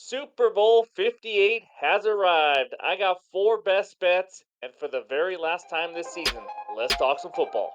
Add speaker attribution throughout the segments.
Speaker 1: Super Bowl 58 has arrived. I got four best bets, and for the very last time this season, let's talk some football.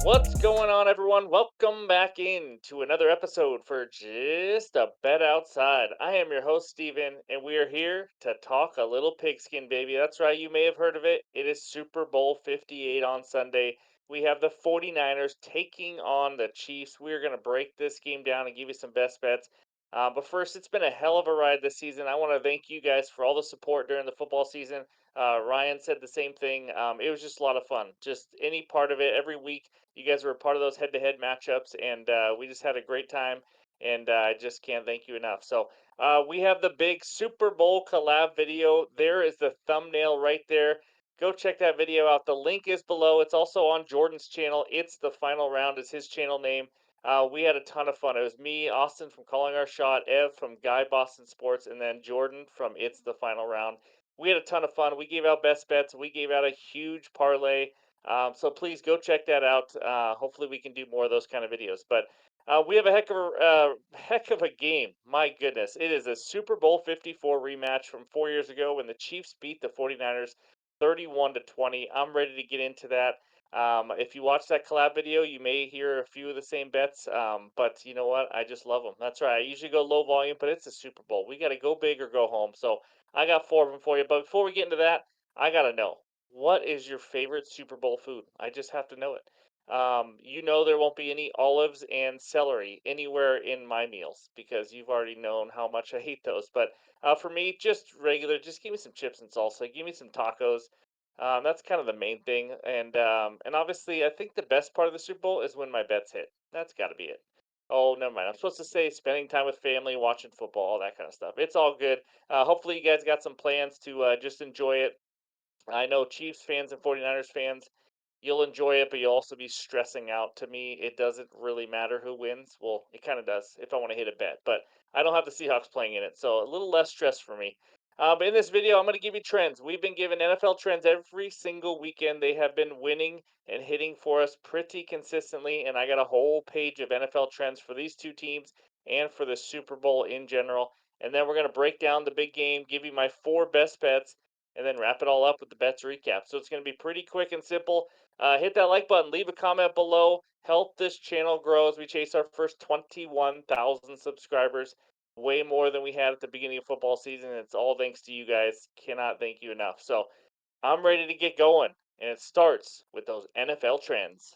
Speaker 1: What's going on, everyone? Welcome back in to another episode for Just a Bet Outside. I am your host, Steven, and we are here to talk a little pigskin, baby. That's right, you may have heard of it. It is Super Bowl 58 on Sunday. We have the 49ers taking on the Chiefs. We are going to break this game down and give you some best bets. But first, it's been a hell of a ride this season. I want to thank you guys for all the support during the football season. Ryan said the same thing. It was just a lot of fun. Just any part of it, every week you guys were a part of those head-to-head matchups, and we just had a great time. And I just can't thank you enough. So we have the big Super Bowl collab video. There is the thumbnail right there. Go check that video out. The link is below. It's also on Jordan's channel. It's the final round is his channel name. We had a ton of fun. It was me, Austin from Calling Our Shot, Ev from Guy Boston Sports, and then Jordan from It's the Final Round. We had a ton of fun. We gave out best bets. We gave out a huge parlay. So please go check that out. Hopefully we can do more of those kind of videos. But we have a heck of a game. My goodness, it is a Super Bowl 54 rematch from 4 years ago when the Chiefs beat the 49ers 31-20. I'm ready to get into that. If you watch that collab video, you may hear a few of the same bets. But you know what? I just love them. That's right. I usually go low volume, but it's a Super Bowl. We got to go big or go home. So I got four of them for you. But before we get into that, I got to know. What is your favorite Super Bowl food? I just have to know it. You know there won't be any olives and celery anywhere in my meals because you've already known how much I hate those. But for me, just regular, just give me some chips and salsa. Give me some tacos. That's kind of the main thing. And obviously, I think the best part of the Super Bowl is when my bets hit. That's got to be it. Oh, never mind. I'm supposed to say spending time with family, watching football, all that kind of stuff. It's all good. Hopefully, you guys got some plans to just enjoy it. I know Chiefs fans and 49ers fans, you'll enjoy it, but you'll also be stressing out. To me, it doesn't really matter who wins. Well, it kind of does if I want to hit a bet, but I don't have the Seahawks playing in it, so a little less stress for me. But in this video, I'm going to give you trends. We've been given NFL trends every single weekend. They have been winning and hitting for us pretty consistently, and I got a whole page of NFL trends for these two teams and for the Super Bowl in general. And then we're going to break down the big game, give you my four best bets, and then wrap it all up with the bets recap. So it's going to be pretty quick and simple. Hit that like button, leave a comment below, help this channel grow as we chase our first 21,000 subscribers. Way more than we had at the beginning of football season. It's all thanks to you guys. Cannot thank you enough. So I'm ready to get going, and it starts with those NFL trends.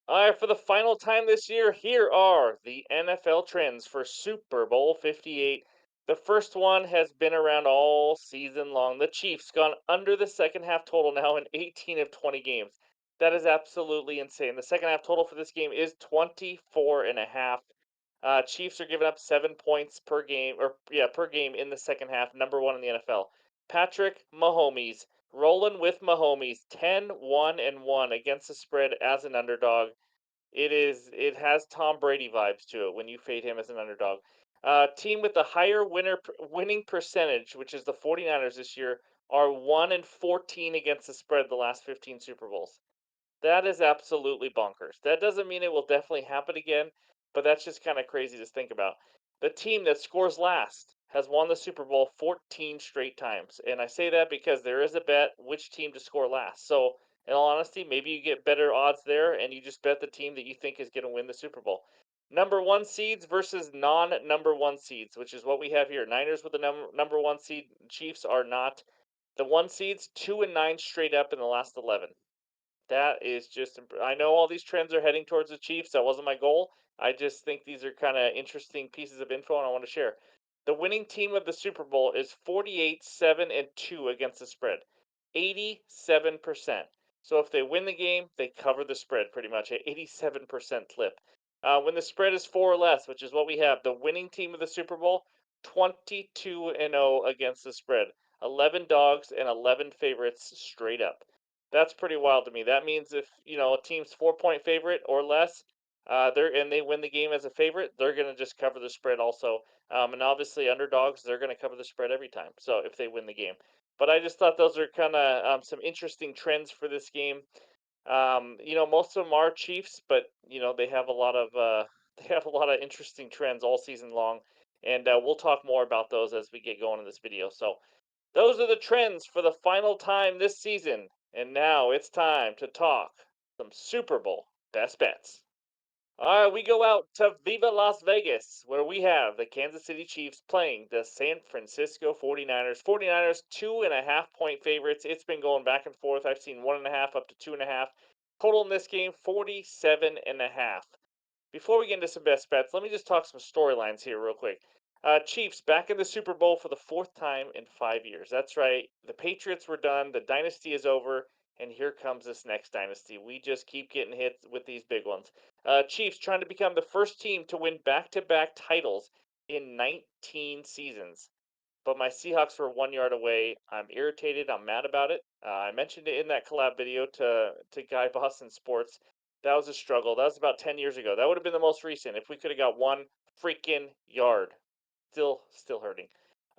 Speaker 1: All right, for the final time this year, here are the NFL trends for Super Bowl 58. The first one has been around all season long. The Chiefs gone under the second half total now in 18 of 20 games. That is absolutely insane. The second half total for this game is 24 and a half. Chiefs are giving up 7 points per game, or yeah, per game in the second half. Number one in the NFL. Patrick Mahomes rolling with Mahomes, 10-1-1 against the spread as an underdog. It has Tom Brady vibes to it when you fade him as an underdog. Team with the higher winning percentage, which is the 49ers this year, are 1 and 14 against the spread the last 15 Super Bowls. That is absolutely bonkers. That doesn't mean it will definitely happen again, but that's just kind of crazy to think about. The team that scores last has won the Super Bowl 14 straight times. And I say that because there is a bet which team to score last. So, in all honesty, maybe you get better odds there and you just bet the team that you think is going to win the Super Bowl. Number one seeds versus non number one seeds, which is what we have here. Niners with the number one seed, Chiefs are not. The one seeds, 2-9 straight up in the last 11. That is just I know all these trends are heading towards the Chiefs. That wasn't my goal. I just think these are kind of interesting pieces of info and I want to share. The winning team of the Super Bowl is 48 7 and 2 against the spread. 87%. So if they win the game, they cover the spread pretty much at 87% clip. When the spread is 4 or less, which is what we have, the winning team of the Super Bowl 22 and 0 against the spread. 11 dogs and 11 favorites straight up. That's pretty wild to me. That means if a team's 4 point favorite or less, they win the game as a favorite, they're going to just cover the spread also. And obviously underdogs, they're going to cover the spread every time. So if they win the game, but I just thought those are kind of some interesting trends for this game. Most of them are Chiefs, but they have a lot of they have a lot of interesting trends all season long, and we'll talk more about those as we get going in this video. So those are the trends for the final time this season, and now it's time to talk some Super Bowl best bets. All right, we go out to Viva Las Vegas, where we have the Kansas City Chiefs playing the San Francisco 49ers. 49ers, 2.5 point favorites. It's been going back and forth. I've seen 1.5 up to 2.5. Total in this game, 47.5. Before we get into some best bets, let me just talk some storylines here real quick. Chiefs back in the Super Bowl for the fourth time in 5 years. That's right. The Patriots were done. The dynasty is over. And here comes this next dynasty. We just keep getting hit with these big ones. Chiefs trying to become the first team to win back to back titles in 19 seasons, but my Seahawks were 1 yard away. I'm irritated. I'm mad about it. I mentioned it in that collab video to Guy Boston Sports. That was a struggle. That was about 10 years ago. That would have been the most recent if we could have got 1 freaking yard. Still hurting.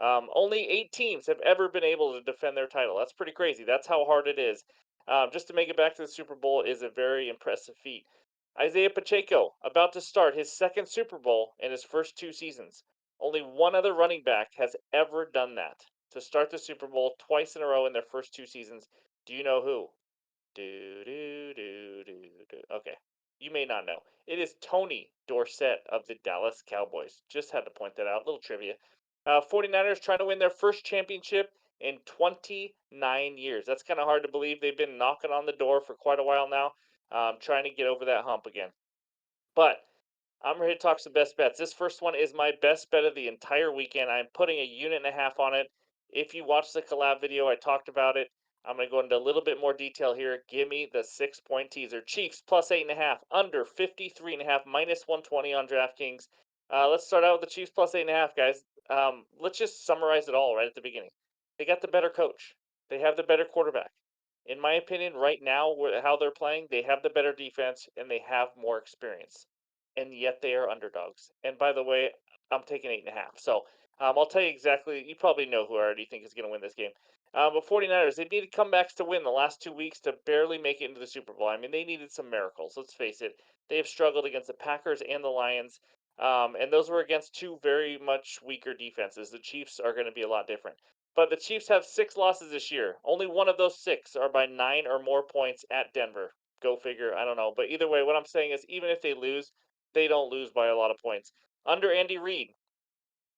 Speaker 1: Only 8 teams have ever been able to defend their title. That's pretty crazy. That's how hard it is. Just to make it back to the Super Bowl is a very impressive feat. Isaiah Pacheco about to start his second Super Bowl in his first 2 seasons. Only one other running back has ever done that to start the Super Bowl twice in a row in their first 2 seasons. Do you know who? Do do do do do. Okay, you may not know. It is Tony Dorsett of the Dallas Cowboys. Just had to point that out. Little trivia. 49ers trying to win their first championship in 29 years. That's kind of hard to believe. They've been knocking on the door for quite a while now, trying to get over that hump again. But I'm ready to talk some best bets. This first one is my best bet of the entire weekend. I'm putting a unit and a half on it. If you watched the collab video, I talked about it. I'm going to go into a little bit more detail here. Give me the 6 point teaser. Chiefs plus 8.5, under 53.5, minus 120 on DraftKings. Let's start out with the Chiefs plus 8.5, guys. Let's just summarize it all right at the beginning. They got the better coach, they have the better quarterback. In my opinion, right now, how they're playing, they have the better defense and they have more experience, and yet they are underdogs. And by the way, I'm taking 8.5. So I'll tell you exactly. You probably know who I already think is going to win this game. But 49ers, they needed comebacks to win the last 2 weeks to barely make it into the Super Bowl. I mean, they needed some miracles. Let's face it. They have struggled against the Packers and the Lions. And those were against two very much weaker defenses. The Chiefs are going to be a lot different. But the Chiefs have 6 losses this year. Only one of those 6 are by 9 or more points at Denver. Go figure. I don't know. But either way, what I'm saying is even if they lose, they don't lose by a lot of points. Under Andy Reid,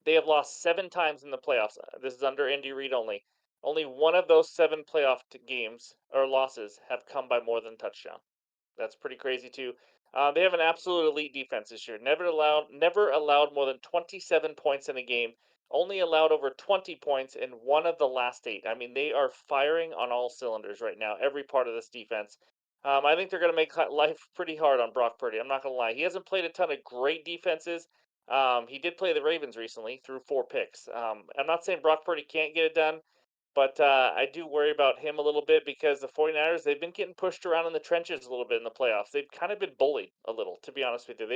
Speaker 1: they have lost 7 times in the playoffs. This is under Andy Reid only. Only one of those 7 playoff games or losses have come by more than a touchdown. That's pretty crazy too. They have an absolute elite defense this year. Never allowed more than 27 points in a game. Only allowed over 20 points in one of the last 8. I mean, they are firing on all cylinders right now. Every part of this defense. I think they're going to make life pretty hard on Brock Purdy. I'm not going to lie. He hasn't played a ton of great defenses. He did play the Ravens recently through 4 picks. I'm not saying Brock Purdy can't get it done, but I do worry about him a little bit because the 49ers, they've been getting pushed around in the trenches a little bit in the playoffs. They've kind of been bullied a little, to be honest with you.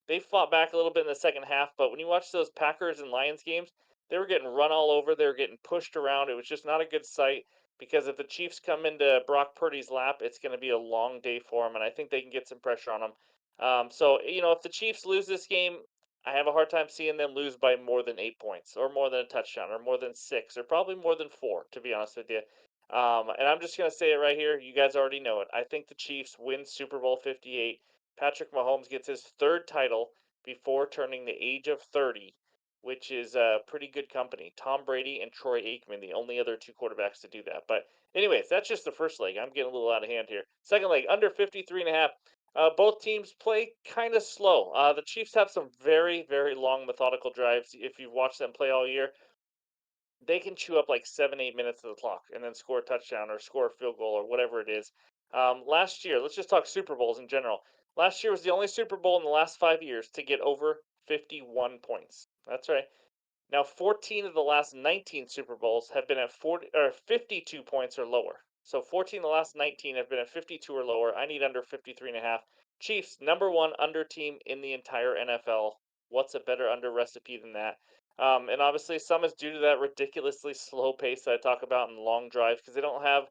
Speaker 1: They've fought back a little bit in the second half, but when you watch those Packers and Lions games, they were getting run all over. They were getting pushed around. It was just not a good sight because if the Chiefs come into Brock Purdy's lap, it's going to be a long day for him, and I think they can get some pressure on him. So, if the Chiefs lose this game, I have a hard time seeing them lose by more than 8 points, or more than a touchdown, or more than 6, or probably more than 4, to be honest with you. And I'm just going to say it right here. You guys already know it. I think the Chiefs win Super Bowl 58. Patrick Mahomes gets his third title before turning the age of 30, which is pretty good company. Tom Brady and Troy Aikman, the only other 2 quarterbacks to do that. But, anyways, that's just the first leg. I'm getting a little out of hand here. Second leg, under 53.5. Both teams play kind of slow. The Chiefs have some very, very long, methodical drives. If you've watched them play all year, they can chew up like 7, 8 minutes of the clock and then score a touchdown or score a field goal or whatever it is. Last year, let's just talk Super Bowls in general. Last year was the only Super Bowl in the last 5 years to get over 51 points. That's right. Now, 14 of the last 19 Super Bowls have been at 40 or 52 points or lower. So 14 of the last 19 have been at 52 or lower. I need under 53.5. Chiefs, number one under team in the entire NFL. What's a better under recipe than that? And obviously, some is due to that ridiculously slow pace that I talk about in long drives because they don't have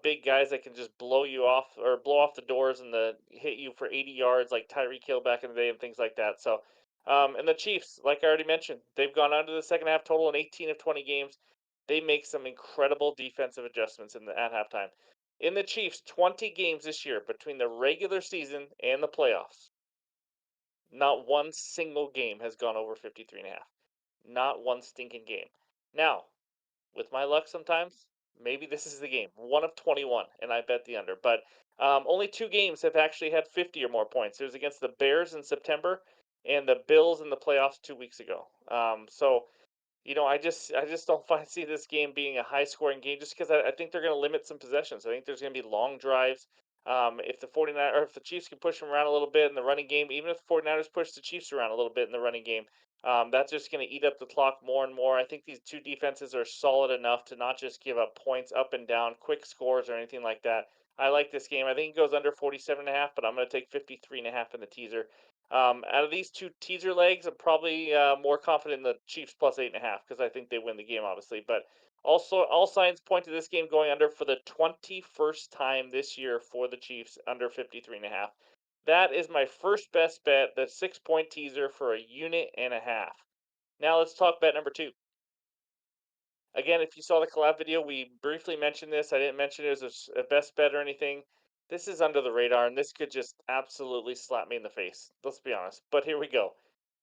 Speaker 1: big guys that can just blow you off or blow off the doors and hit you for 80 yards like Tyreek Hill back in the day and things like that. So, and the Chiefs, like I already mentioned, they've gone under the second half total in 18 of 20 games. They make some incredible defensive adjustments at halftime. In the Chiefs' 20 games this year between the regular season and the playoffs, not one single game has gone over 53 and a half. Not one stinking game. Now, with my luck sometimes, maybe this is the game. One of 21, and I bet the under. But only two games have actually had 50 or more points. It was against the Bears in September and the Bills in the playoffs 2 weeks ago. So I just don't see this game being a high scoring game just because I think they're going to limit some possessions. I think there's going to be long drives. If the 49 or if the Chiefs can push them around a little bit in the running game, even if the 49ers push the Chiefs around a little bit in the running game, that's just going to eat up the clock more and more. I think these two defenses are solid enough to not just give up points up and down, quick scores or anything like that. I like this game. I think it goes under 47 and a half, but I'm going to take 53 and a half in the teaser. Out of these two teaser legs, I'm probably more confident in the Chiefs plus 8.5 because I think they win the game, obviously. But also, all signs point to this game going under for the 21st time this year for the Chiefs, under 53.5. That is my first best bet, the 6 point teaser for a unit and a half. Now let's talk bet number two. Again, if you saw the collab video, we briefly mentioned this. I didn't mention it as a best bet or anything. This is under the radar, and this could just absolutely slap me in the face. Let's be honest. But here we go.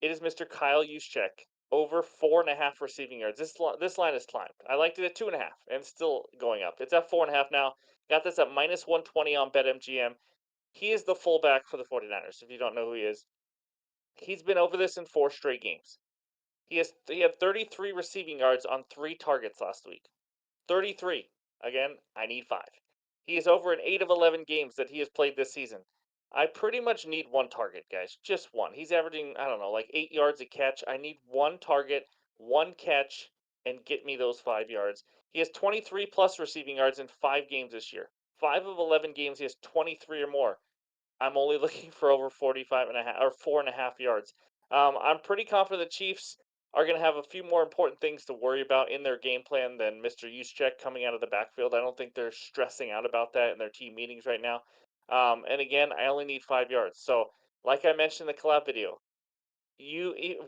Speaker 1: It is Mr. Kyle Juszczyk over 4.5 receiving yards. This line is climbed. I liked it at 2.5, and it's still going up. It's at 4.5 now. Got this at minus 120 on BetMGM. He is the fullback for the 49ers. If you don't know who he is, he's been over this in 4 straight games. He had 33 receiving yards on 3 targets last week. 33. Again, I need 5. He is over in 8 of 11 games that he has played this season. I pretty much need one target, guys. Just one. He's averaging, I don't know, like 8 yards a catch. I need one target, one catch, and get me those 5 yards. He has 23 plus receiving yards in 5 games this year. 5 of 11 games, he has 23 or more. I'm only looking for over 45 and a half or 4.5 yards. I'm pretty confident the Chiefs are going to have a few more important things to worry about in their game plan than Mr. Juszczyk coming out of the backfield. I don't think they're stressing out about that in their team meetings right now. And again, I only need 5 yards. So, like I mentioned in the collab video,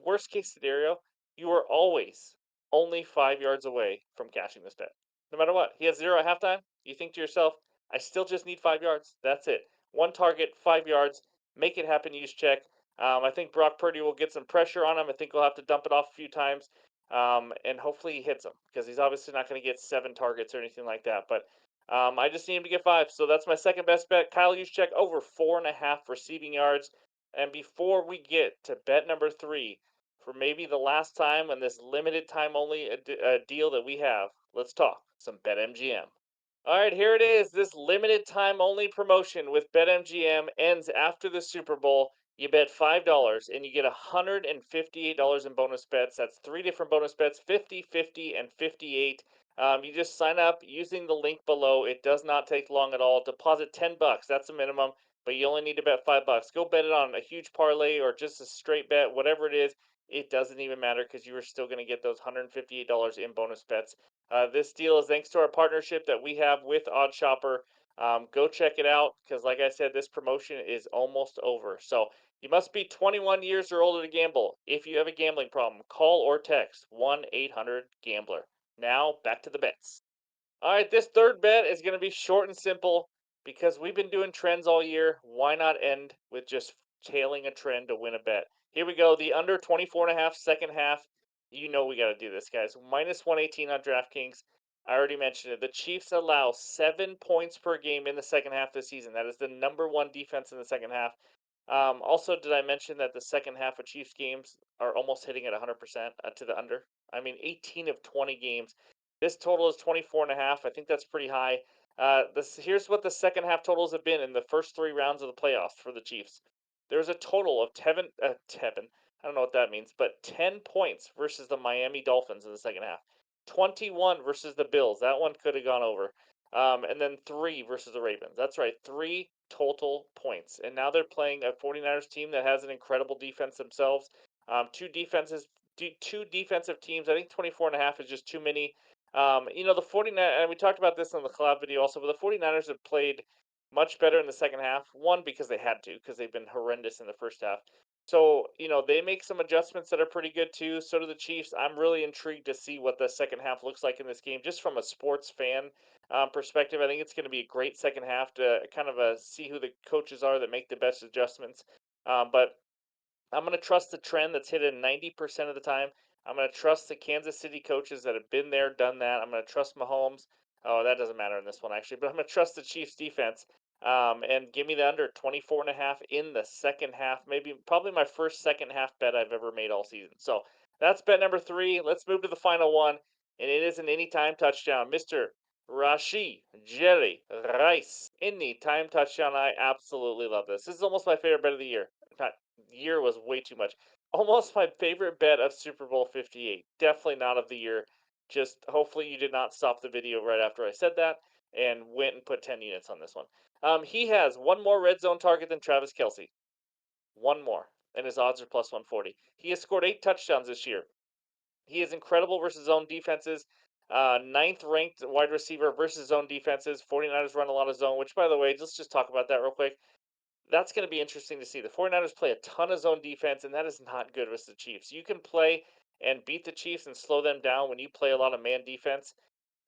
Speaker 1: worst case scenario, you are always only 5 yards away from cashing this bet. No matter what, he has zero at halftime. You think to yourself, I still just need 5 yards. That's it. One target, 5 yards. Make it happen. Use check. I think Brock Purdy will get some pressure on him. I think we'll have to dump it off a few times, and hopefully he hits him because he's obviously not going to get 7 targets or anything like that. But I just need him to get 5. So that's my second best bet. Kyle Juszczyk over 4.5 receiving yards. And before we get to bet number three, for maybe the last time on this limited time only deal that we have, let's talk some BetMGM. All right, here it is. This limited time only promotion with BetMGM ends after the Super Bowl. You bet $5 and you get $158 in bonus bets. That's 3 different bonus bets, 50, 50, and 58. You just sign up using the link below. It does not take long at all. Deposit $10. That's the minimum, but you only need to bet $5. Go bet it on a huge parlay or just a straight bet, whatever it is. It doesn't even matter because you are still going to get those $158 in bonus bets. This deal is thanks to our partnership that we have with OddShopper. Go check it out because, like I said, this promotion is almost over. So you must be 21 years or older to gamble. If you have a gambling problem, call or text 1-800-GAMBLER. Now back to the bets. All right, this third bet is going to be short and simple because we've been doing trends all year. Why not end with just tailing a trend to win a bet? Here we go. The under 24.5 second half. You know we got to do this, guys. Minus 118 on DraftKings. I already mentioned it. The Chiefs allow 7 points per game in the second half this season. That is the number one defense in the second half. Also, did I mention that the second half of Chiefs games are almost hitting at 100% to the under? I mean, 18 of 20 games. This total is 24.5. I think that's pretty high. Here's what the second half totals have been in the first 3 rounds of the playoffs for the Chiefs. There's a total of Tevin. I don't know what that means, but 10 points versus the Miami Dolphins in the second half. 21 versus the Bills. That one could have gone over. And then 3 versus the Ravens. That's right, 3 total points. And now they're playing a 49ers team that has an incredible defense themselves. Two defensive teams. I think 24.5 is just too many. The 49 and we talked about this in the collab video also, but the 49ers have played much better in the second half. One, because they had to, because they've been horrendous in the first half. So, they make some adjustments that are pretty good too. So do the Chiefs. I'm really intrigued to see what the second half looks like in this game, just from a sports fan perspective. I think it's going to be a great second half to kind of see who the coaches are that make the best adjustments. But I'm going to trust the trend that's hidden 90% of the time. I'm going to trust the Kansas City coaches that have been there, done that. I'm going to trust Mahomes. Oh, that doesn't matter in this one, actually, but I'm going to trust the Chiefs defense and give me the under 24.5 in the second half. Maybe, probably my first second half bet I've ever made all season. So that's bet number three. Let's move to the final one, and it is an anytime touchdown. Mr. Rashi Jerry Rice. Anytime touchdown. I absolutely love this. This is almost my favorite bet of the year. Not year was way too much. Almost my favorite bet of Super Bowl 58. Definitely not of the year. Just hopefully you did not stop the video right after I said that and went and put 10 units on this one. He has one more red zone target than Travis Kelsey. One more. And his odds are plus 140. He has scored 8 touchdowns this year. He is incredible versus zone defenses. Ninth ranked wide receiver versus zone defenses. 49ers run a lot of zone, which, by the way, let's just talk about that real quick. That's going to be interesting to see. The 49ers play a ton of zone defense, and that is not good with the Chiefs. You can play and beat the Chiefs and slow them down when you play a lot of man defense.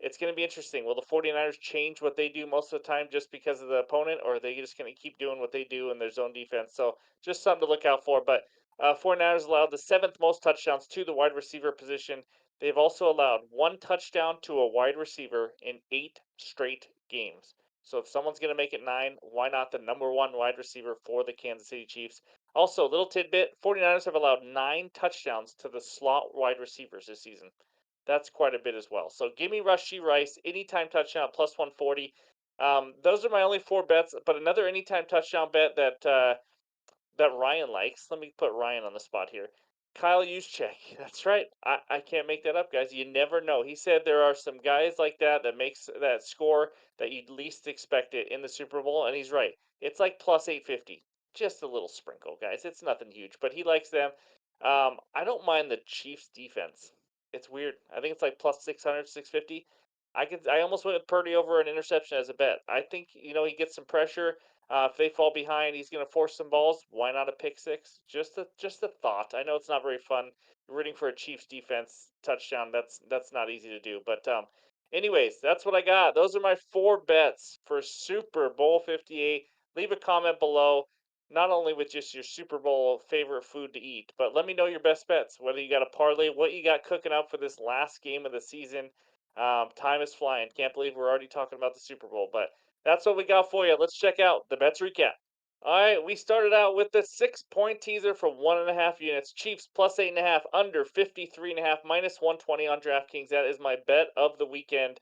Speaker 1: It's going to be interesting. Will the 49ers change what they do most of the time just because of the opponent, or are they just going to keep doing what they do in their zone defense? So just something to look out for. But 49ers allowed the seventh most touchdowns to the wide receiver position. They've also allowed one touchdown to a wide receiver in 8 straight games. So if someone's going to make it nine, why not the number one wide receiver for the Kansas City Chiefs? Also, little tidbit 49ers have allowed 9 touchdowns to the slot wide receivers this season. That's quite a bit as well. So give me Rushy Rice, anytime touchdown, plus 140. Those are my only four bets, but another anytime touchdown bet that Ryan likes. Let me put Ryan on the spot here. Kyle Juszczyk. That's right. I can't make that up, guys. You never know. He said there are some guys like that makes that score that you'd least expect it in the Super Bowl, and he's right. It's like plus 850. Just a little sprinkle, guys. It's nothing huge, but he likes them. I don't mind the Chiefs defense. It's weird. I think it's like plus 600, 650. I almost went with Purdy over an interception as a bet. I think, he gets some pressure. If they fall behind, he's going to force some balls. Why not a pick six? Just a thought. I know it's not very fun rooting for a Chiefs defense touchdown. That's not easy to do. But anyways, that's what I got. Those are my four bets for Super Bowl 58. Leave a comment below, not only with just your Super Bowl favorite food to eat, but let me know your best bets. Whether you got a parlay, what you got cooking up for this last game of the season. Time is flying. Can't believe we're already talking about the Super Bowl, but that's what we got for you. Let's check out the bets recap. All right, we started out with the 6 point teaser for 1.5 units. Chiefs plus 8.5, under 53.5, minus 120 on DraftKings. That is my bet of the weekend.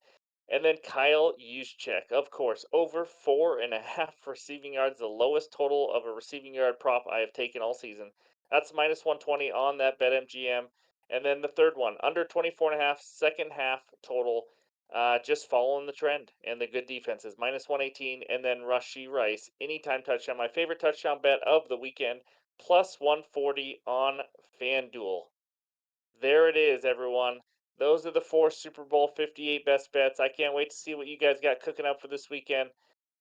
Speaker 1: And then Kyle Juszczyk, of course, over 4.5 receiving yards, the lowest total of a receiving yard prop I have taken all season. That's minus 120 on that BetMGM. And then the third one, under 24.5, second half total. Just following the trend and the good defenses. Minus 118, and then Rushy Rice, anytime touchdown. My favorite touchdown bet of the weekend, plus 140 on FanDuel. There it is, everyone. Those are the four Super Bowl 58 best bets. I can't wait to see what you guys got cooking up for this weekend.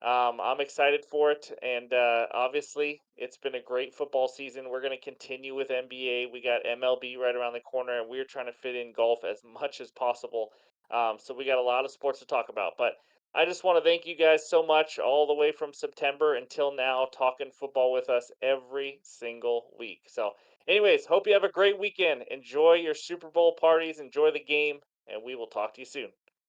Speaker 1: I'm excited for it, and obviously, it's been a great football season. We're going to continue with NBA. We got MLB right around the corner, and we're trying to fit in golf as much as possible. So we got a lot of sports to talk about. But I just want to thank you guys so much, all the way from September until now, talking football with us every single week. So, anyways, hope you have a great weekend. Enjoy your Super Bowl parties, enjoy the game, and we will talk to you soon.